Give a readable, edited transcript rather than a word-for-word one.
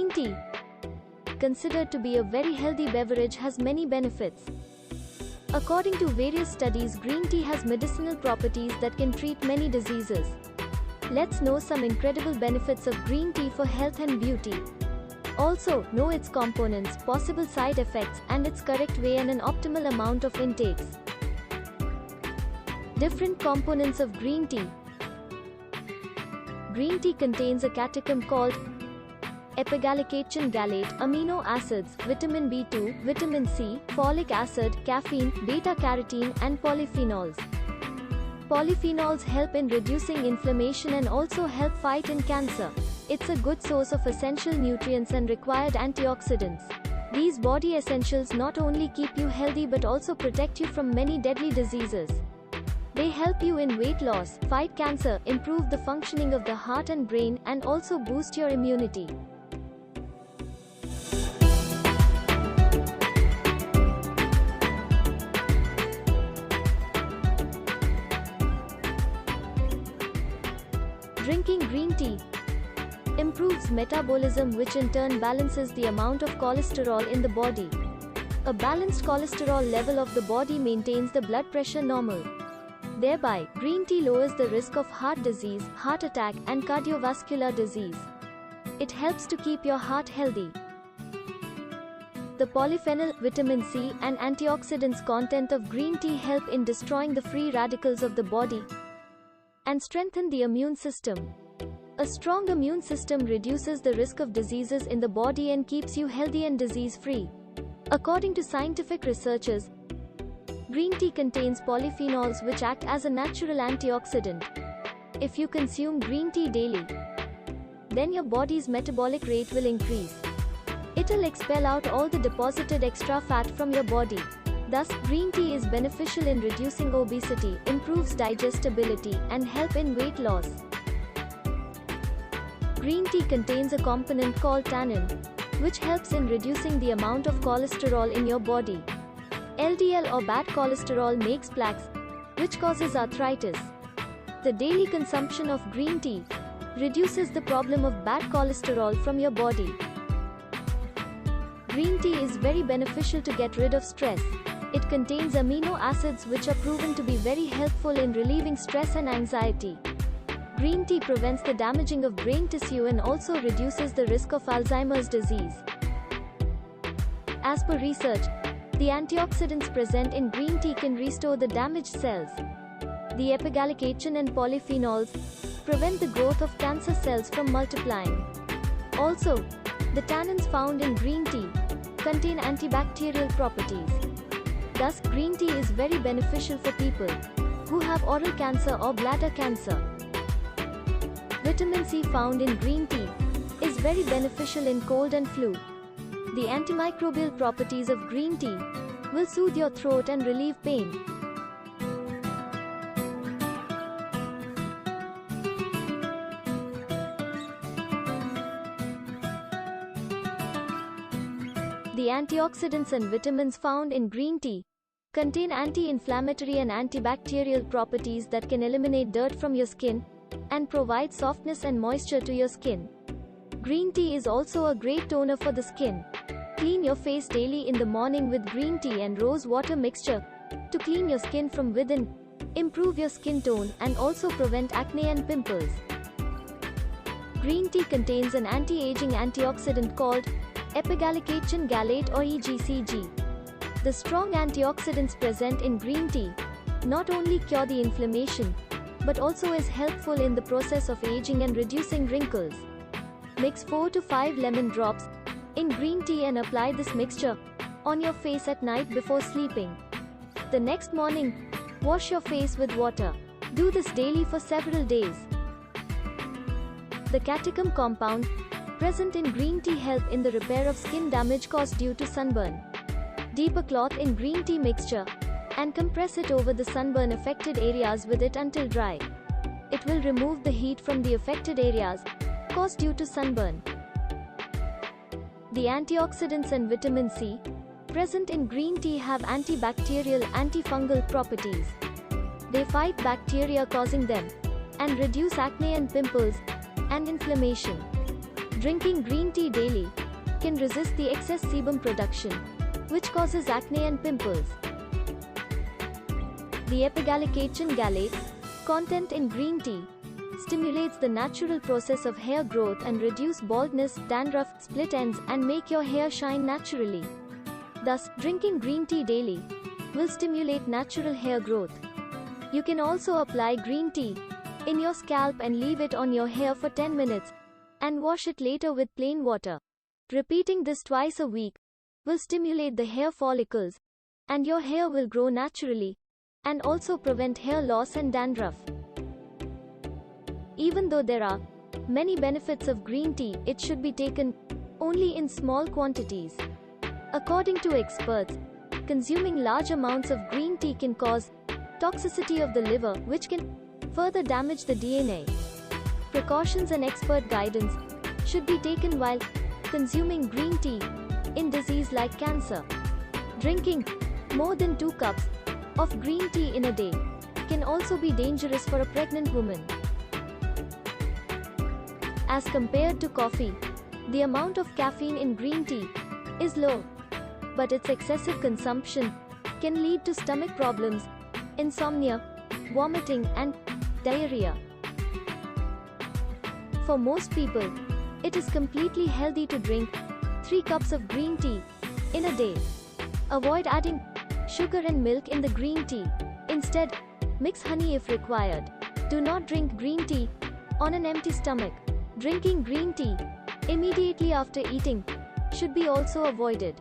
Green tea, considered to be a very healthy beverage, has many benefits. According to various studies, green tea has medicinal properties that can treat many diseases. Let's know some incredible benefits of green tea for health and beauty. Also, know its components, possible side effects, and its correct way and an optimal amount of intakes. Different components of green tea. Green tea contains a catechin called epigallocatechin gallate, amino acids, vitamin B2, vitamin C, folic acid, caffeine, beta-carotene, and polyphenols. Polyphenols help in reducing inflammation and also help fight in cancer. It's a good source of essential nutrients and required antioxidants. These body essentials not only keep you healthy but also protect you from many deadly diseases. They help you in weight loss, fight cancer, improve the functioning of the heart and brain, and also boost your immunity. Drinking green tea improves metabolism, which in turn balances the amount of cholesterol in the body. A balanced cholesterol level of the body maintains the blood pressure normal. Thereby, green tea lowers the risk of heart disease, heart attack, and cardiovascular disease. It helps to keep your heart healthy. The polyphenol, vitamin C, and antioxidants content of green tea help in destroying the free radicals of the body and strengthen the immune system. A strong immune system reduces the risk of diseases in the body and keeps you healthy and disease-free. According to scientific researchers, green tea contains polyphenols which act as a natural antioxidant. If you consume green tea daily, then your body's metabolic rate will increase. It'll expel out all the deposited extra fat from your body. Thus, green tea is beneficial in reducing obesity, improves digestibility, and help in weight loss. Green tea contains a component called tannin, which helps in reducing the amount of cholesterol in your body. LDL or bad cholesterol makes plaques, which causes arthritis. The daily consumption of green tea reduces the problem of bad cholesterol from your body. Green tea is very beneficial to get rid of stress. It contains amino acids which are proven to be very helpful in relieving stress and anxiety. Green tea prevents the damaging of brain tissue and also reduces the risk of Alzheimer's disease. As per research, the antioxidants present in green tea can restore the damaged cells. The epigallocatechin and polyphenols prevent the growth of cancer cells from multiplying. Also, the tannins found in green tea contain antibacterial properties. Thus, green tea is very beneficial for people who have oral cancer or bladder cancer. Vitamin C found in green tea is very beneficial in cold and flu. The antimicrobial properties of green tea will soothe your throat and relieve pain. The antioxidants and vitamins found in green tea contain anti-inflammatory and antibacterial properties that can eliminate dirt from your skin and provide softness and moisture to your skin. Green tea is also a great toner for the skin. Clean your face daily in the morning with green tea and rose water mixture to clean your skin from within, improve your skin tone, and also prevent acne and pimples. Green tea contains an anti-aging antioxidant called epigallocatechin gallate or EGCG. The strong antioxidants present in green tea not only cure the inflammation, but also is helpful in the process of aging and reducing wrinkles. Mix 4 to 5 lemon drops in green tea and apply this mixture on your face at night before sleeping. The next morning, wash your face with water. Do this daily for several days. The catechin compound present in green tea help in the repair of skin damage caused due to sunburn. Dip a cloth in green tea mixture and compress it over the sunburn affected areas with it until dry. It will remove the heat from the affected areas caused due to sunburn. The antioxidants and vitamin C present in green tea have antibacterial, antifungal properties. They fight bacteria causing them and reduce acne and pimples and inflammation. Drinking green tea daily can resist the excess sebum production, which causes acne and pimples. The epigallocatechin gallate content in green tea stimulates the natural process of hair growth and reduce baldness, dandruff, split ends, and make your hair shine naturally. Thus, drinking green tea daily will stimulate natural hair growth. You can also apply green tea in your scalp and leave it on your hair for 10 minutes and wash it later with plain water. Repeating this twice a week will stimulate the hair follicles, and your hair will grow naturally and also prevent hair loss and dandruff. Even though there are many benefits of green tea, it should be taken only in small quantities. According to experts, consuming large amounts of green tea can cause toxicity of the liver, which can further damage the DNA. Precautions and expert guidance should be taken while consuming green tea in disease like cancer. Drinking more than 2 cups of green tea in a day can also be dangerous for a pregnant woman. As compared to coffee, the amount of caffeine in green tea is low, but its excessive consumption can lead to stomach problems, insomnia, vomiting, and diarrhea. For most people, it is completely healthy to drink 3 cups of green tea in a day. Avoid adding sugar and milk in the green tea. Instead, mix honey if required. Do not drink green tea on an empty stomach. Drinking green tea immediately after eating should be also avoided.